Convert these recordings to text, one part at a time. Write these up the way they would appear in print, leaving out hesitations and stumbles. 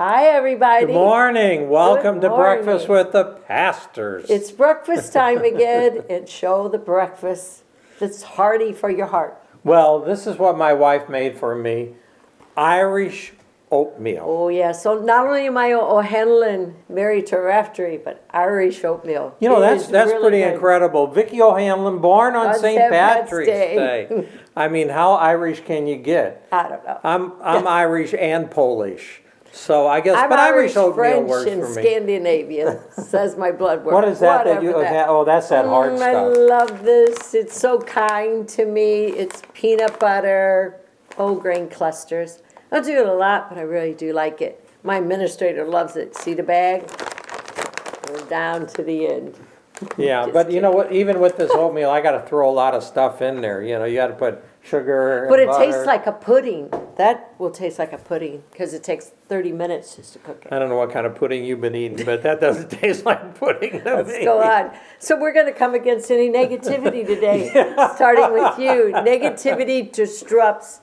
Hi, everybody. Good morning. Welcome Good to Breakfast morning. with the Pastors. It's breakfast time again, and show the breakfast that's hearty for your heart. Well, this is what my wife made for me, Irish oatmeal. Oh, yeah. So not only am I O'Hanlon married to Raftery, but Irish oatmeal. You know, It that's is really pretty good. incredible. Vicky O'Hanlon, born on On St. St. Patrick's Pat's Day. I mean, how Irish can you get? I don't know. I'm Irish and Polish. So I guess, I'm but Irish, oatmeal French, works and for me. Scandinavian, says my blood work. What is that that Whatever you, oh, that's that hard I stuff. love this. It's so kind to me. It's peanut butter, whole grain clusters. I don't do it a lot, but I really do like it. My administrator loves it. See the bag? We're down to the end. Yeah, Just but you know kidding. what, even with this oatmeal, I gotta throw a lot of stuff in there. You know, you gotta put sugar and But it butter. tastes like a pudding. That will taste like a pudding because it takes 30 minutes just to cook it. I don't know what kind of pudding you've been eating, but that doesn't taste like pudding to Let's me. go on. So we're going to come against any negativity today, starting with you. Negativity disrupts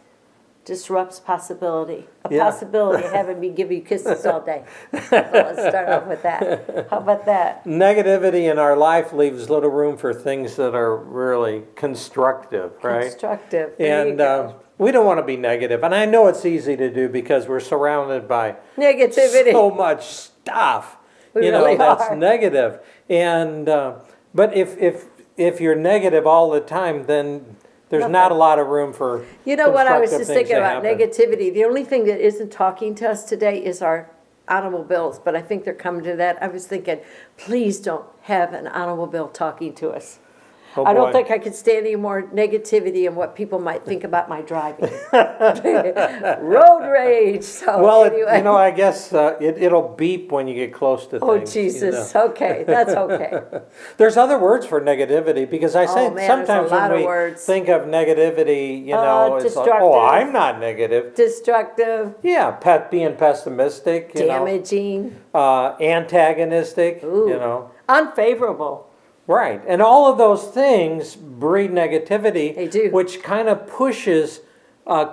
possibility. A Yeah. possibility of having me give you kisses all day. So let's start off with that. How about that? Negativity in our life leaves little room for things that are really constructive, right? Constructive. There you And go. we don't want to be negative. And I know it's easy to do because we're surrounded by Negativity. so much stuff, We you know, really that's are. negative. And but if you're negative all the time, then there's not a lot of room for You know what I was constructive just things thinking to about happen. negativity. The only thing that isn't talking to us today is our automobiles, but I think they're coming to that. I was thinking, please don't have an automobile talking to us. Oh, I don't boy. think I could stand any more negativity and what people might think about my driving. Road rage. So Well, anyway. you know, I guess it'll beep when you get close to Oh, things. you Jesus. know. Okay, that's okay. There's other words for negativity because I say Oh, man, there's a sometimes lot when of we words. think of negativity, you know, it's like, destructive. oh, I'm not negative. Destructive, Yeah, being pessimistic, you damaging, know, antagonistic, Ooh. you know. unfavorable. Right. And all of those things breed negativity, They do. which kind of pushes our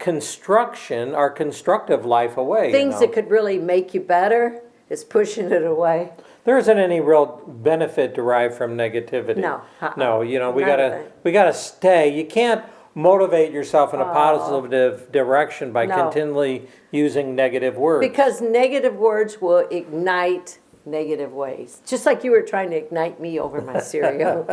constructive life away. Things you know? that could really make you better is pushing it away. There isn't any real benefit derived from negativity. No. No, you know, we None of gotta it. we gotta stay. You can't motivate yourself in a positive direction by No. continually using negative words. Because negative words will ignite negative ways. Just like you were trying to ignite me over my cereal.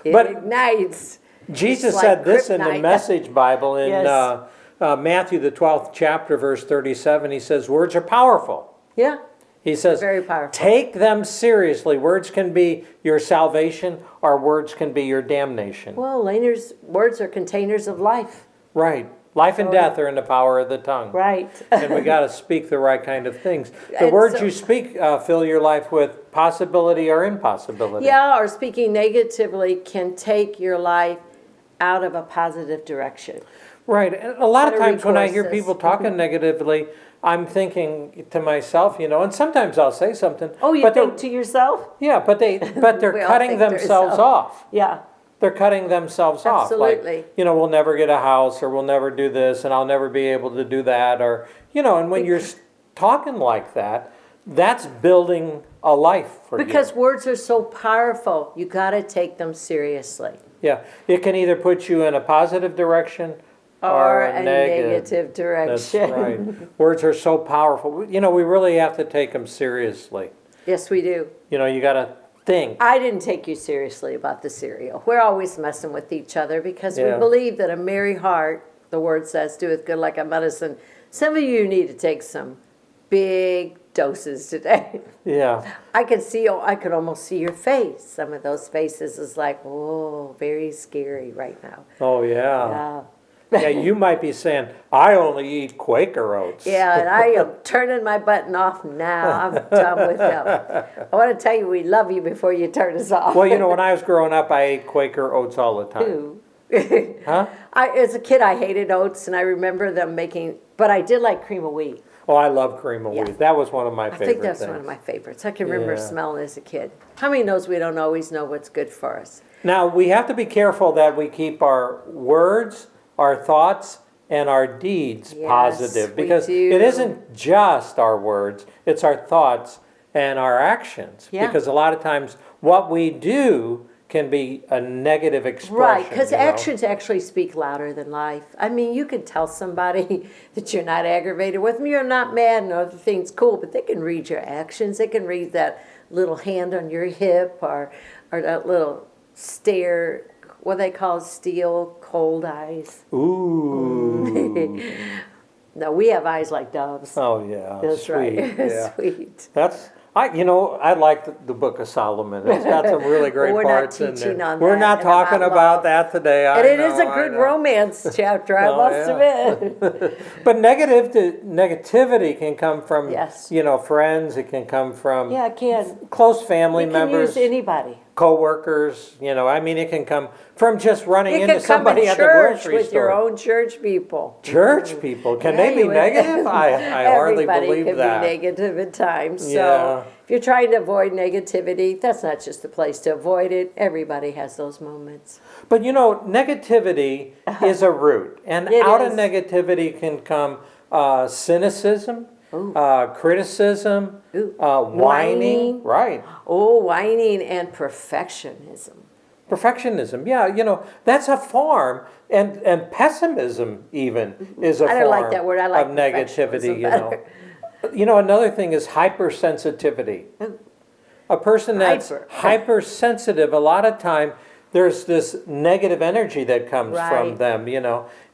It But ignites. Jesus It's said like this in the kryptonite. Message Bible in Yes. Matthew the 12th chapter, verse 37. He says, words are powerful. Yeah, He says, very powerful. take them seriously. Words can be your salvation, or words can be your damnation. well, Laner's words are containers of life. Right. Life and death are in the power of the tongue. Right. And we got to speak the right kind of things. The And words so- you speak fill your life with possibility or impossibility. Yeah, or speaking negatively can take your life out of a positive direction. Right. And a lot of Better times when I hear recourse is- people talking negatively, I'm thinking to myself, you know, and sometimes I'll say something. Oh, you but they're- think to yourself? Yeah, but they're We all cutting think to themselves ourselves. off. Yeah. They're cutting themselves off. Absolutely. Like, you know, we'll never get a house, or we'll never do this, and I'll never be able to do that, or, you know, and when you're talking like that, that's building a life for you. Because words are so powerful, you got to take them seriously. Yeah, it can either put you in a positive direction Or a a negative That's direction. right. Words are so powerful. You know, we really have to take them seriously. Yes, we do. You know, you got to think. I didn't take you seriously about the cereal. We're always messing with each other because Yeah. we believe that a merry heart, the word says, doeth good like a medicine. Some of you need to take some big doses today. Yeah. I could almost see your face. Some of those faces is like, whoa, very scary right now. Oh, yeah. Yeah, you might be saying, I only eat Quaker oats. Yeah, and I am turning my button off now. I'm done with them. I want to tell you we love you before you turn us off. Well, you know, when I was growing up, I ate Quaker oats all the time. Ooh. Huh? As a kid, I hated oats, and I remember them making, but I did like cream of wheat. Oh, I love cream of Yeah. wheat. That was one of my I favorite think that's things. one of my favorites. I can remember Yeah. smelling as a kid. How many knows we don't always know what's good for us? Now, we have to be careful that we keep our words, our thoughts, and our deeds Yes, positive. we Because do. it isn't just our words, it's our thoughts and our actions. Yeah. Because a lot of times what we do can be a negative expression. Right, because you know? actions actually speak louder than life. I mean, you can tell somebody that you're not aggravated with them, you're not mad, and other things cool, but they can read your actions. They can read that little hand on your hip, or that little stare, what they call steel cold eyes. Ooh. No, we have eyes like doves. Oh, yeah. That's Sweet. right. Yeah. Sweet. I like the Book of Solomon. It's got some really great We're not parts in teaching there. on We're that, not and about talking love. about that today. And it is a good know. romance chapter, I Oh, must yeah. admit. But negativity can come from, Yes. friends. It can come from Yeah, it can. close family You can members, use anybody. co-workers. It can come from just running You into can come somebody in at the church grocery with store. your own church people. Church people, can Yeah, they be you would- negative? I hardly Everybody believe can that. be negative at times. So Yeah. if you're trying to avoid negativity, that's not just the place to avoid it. Everybody has those moments. But negativity is a root, and It out is. of negativity can come cynicism, Ooh. criticism, Ooh. whining, Whining. right? Oh, whining and perfectionism. Perfectionism, yeah, that's a form, and pessimism even is a I form don't like that word. I like of negativity. perfectionism Another thing is hypersensitivity. A person that's Hyper. hypersensitive, a lot of time, there's this negative energy that comes from Right. them,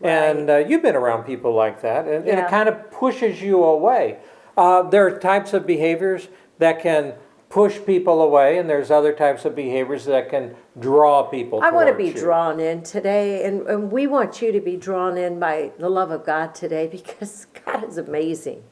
and you've been around people like that, and it Yeah. kind of pushes you away. There are types of behaviors that can push people away, and there's other types of behaviors that can draw people I want to towards be you. drawn in today, and we want you to be drawn in by the love of God today, because God is amazing.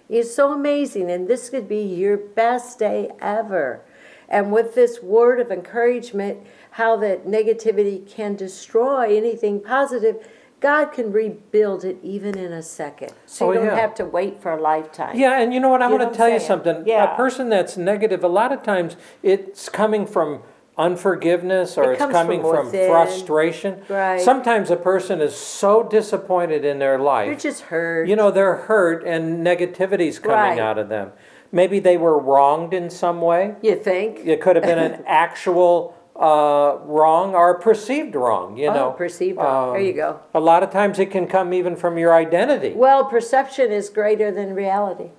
He's so amazing, and this could be your best day ever. And with this word of encouragement, how that negativity can destroy anything positive, God can rebuild it even in a second. So you Oh, don't yeah. have to wait for a lifetime. Yeah, and you know what? I'm You going know to what tell I'm you saying? something. Yeah. A person that's negative, a lot of times it's coming from unforgiveness, or It it's comes coming from from within. frustration. Right. Sometimes a person is so disappointed in their life. You're just hurt. They're hurt, and negativity's coming Right. out of them. Maybe they were wronged in some way. You think? It could have been an actual wrong or a perceived wrong, Oh, perceived wrong. There you go. A lot of times it can come even from your identity. Well, perception is greater than reality.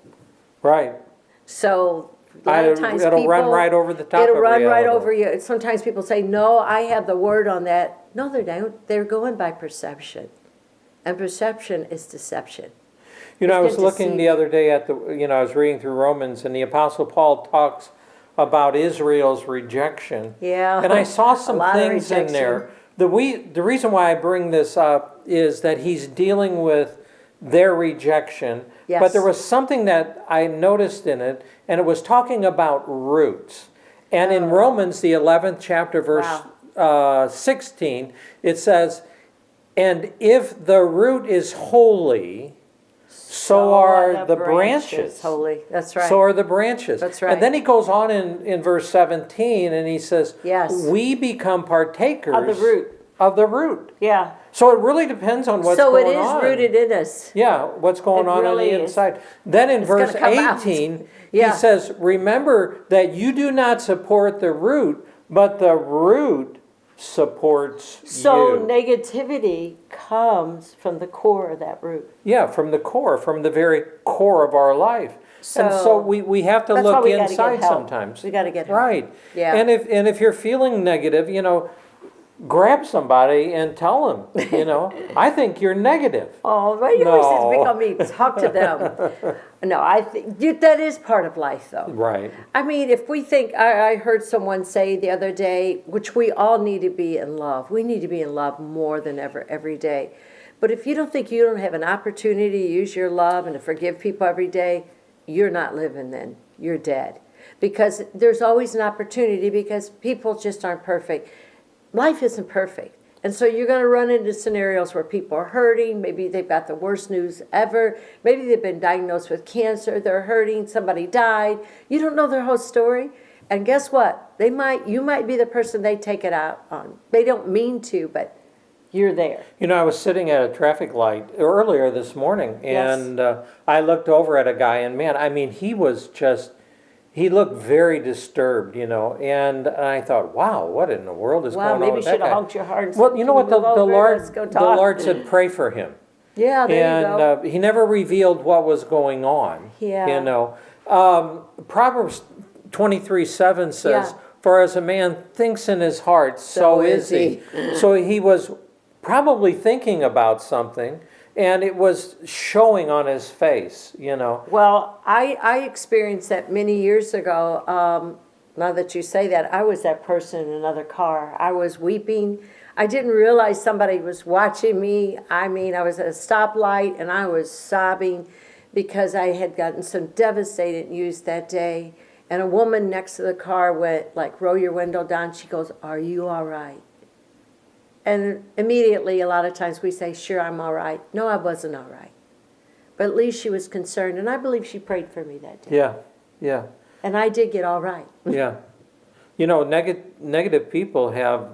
Right. So a lot of times It'll people, run right over the top It'll of run right reality. over you. Sometimes people say, "No, I have the word on that." No, they don't. They're going by perception, and perception is deception. I It was can looking deceive the other day at I was reading through Romans, and the Apostle Paul talks about Israel's rejection. Yeah. And I saw some A lot of things in rejection. there. The reason why I bring this up is that he's dealing with their rejection. Yes. But there was something that I noticed in it, and it was talking about roots. And in Romans, the 11th chapter, verse 16, it says, "And if the root is holy, so are the branches." Holy. That's right. So are the branches. That's right. And then he goes on in verse 17, and he says, Yes. "We become partakers Of the root. Of the root." Yeah. So it really depends on what's So going it is on. rooted in us. Yeah, what's going It on really the is. inside. Then in verse gonna come out. 18, Yeah. he says, "Remember that you do not support the root, but the root supports So you." negativity comes from the core of that root. Yeah, from the core, from the very core of our life. And so So we have to that's why look we gotta get inside help. sometimes. We gotta get help. Right. Yeah. And if you're feeling negative, grab somebody and tell them, I think you're negative. Oh, right. You No. always says become me. Talk to them. No, I think that is part of life, though. Right. I mean, if we think, I heard someone say the other day, which we all need to be in love. We need to be in love more than ever every day. But if you don't think you don't have an opportunity to use your love and to forgive people every day, you're not living then. You're dead. Because there's always an opportunity, because people just aren't perfect. Life isn't perfect. And so you're going to run into scenarios where people are hurting. Maybe they've got the worst news ever. Maybe they've been diagnosed with cancer. They're hurting. Somebody died. You don't know their whole story. And guess what? You might be the person they take it out on. They don't mean to, but you're there. You know, I was sitting at a traffic light earlier this morning, Yes. and I looked over at a guy, and man, I mean, he looked very disturbed, you know, and I thought, wow, what in the world is Wow, going on maybe with you that should have guy? honked your horn and said, Well, you know "Can what, the move over? Let's go talk." Lord said, pray for him. Yeah, there you go. And he never revealed what was going on. Yeah. You know, Proverbs 23:7 says, Yeah. "For as a man thinks in his heart, so is he." So he was probably thinking about something, and it was showing on his face. You know. Well, I experienced that many years ago. Now that you say that, I was that person in another car. I was weeping. I didn't realize somebody was watching me. I mean, I was at a stoplight and I was sobbing because I had gotten some devastating news that day. And a woman next to the car went like, roll your window down. She goes, are you all right? And immediately, a lot of times we say, sure, I'm all right. No, I wasn't all right. But at least she was concerned. And I believe she prayed for me that day. Yeah. Yeah. And I did get all right. Yeah. You know, negative people have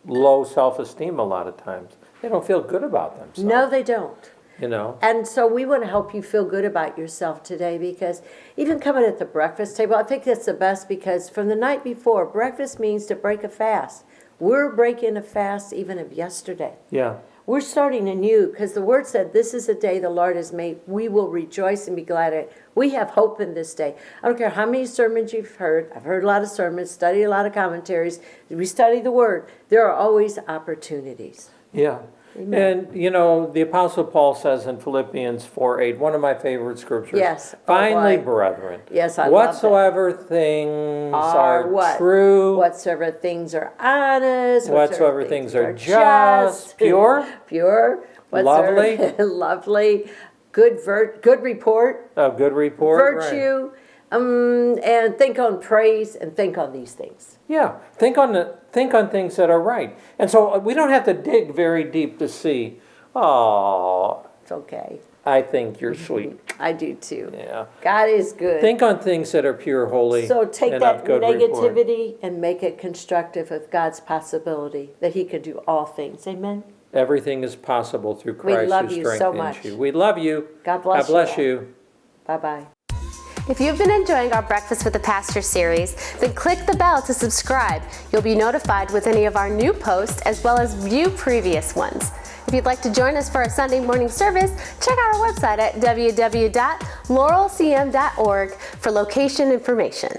low self-esteem a lot of times. They don't feel good about themselves. No, they don't. You know. And so we want to help you feel good about yourself today, because even coming at the breakfast table, I think that's the best, because from the night before, breakfast means to break a fast. We're breaking a fast even of yesterday. Yeah. We're starting anew, because the word said, this is the day the Lord has made. We will rejoice and be glad in it. We have hope in this day. I don't care how many sermons you've heard. I've heard a lot of sermons, studied a lot of commentaries. We study the word. There are always opportunities. Yeah. Amen. And, you know, the Apostle Paul says in Philippians 4:8, one of my favorite scriptures. Yes. Finally, boy. brethren, Yes, I love that. whatsoever things are what? true, Whatsoever things are honest. whatsoever things are just, pure, pure, lovely, lovely, good report, a good report, right. virtue, and think on praise and think on these things. Yeah, think on things that are right. And so we don't have to dig very deep to see, oh, It's okay. I think you're sweet. I do too. Yeah. God is good. Think on things that are pure, holy, So take and that of good report. negativity and make it constructive of God's possibility that He can do all things. Amen. Everything is possible through We Christ love who you so strengthens much. you. We love you. God bless God bless you. you. Bye-bye. If you've been enjoying our Breakfast with the Pastor series, then click the bell to subscribe. You'll be notified with any of our new posts as well as view previous ones. If you'd like to join us for a Sunday morning service, check out our website at www.laurelcm.org for location information.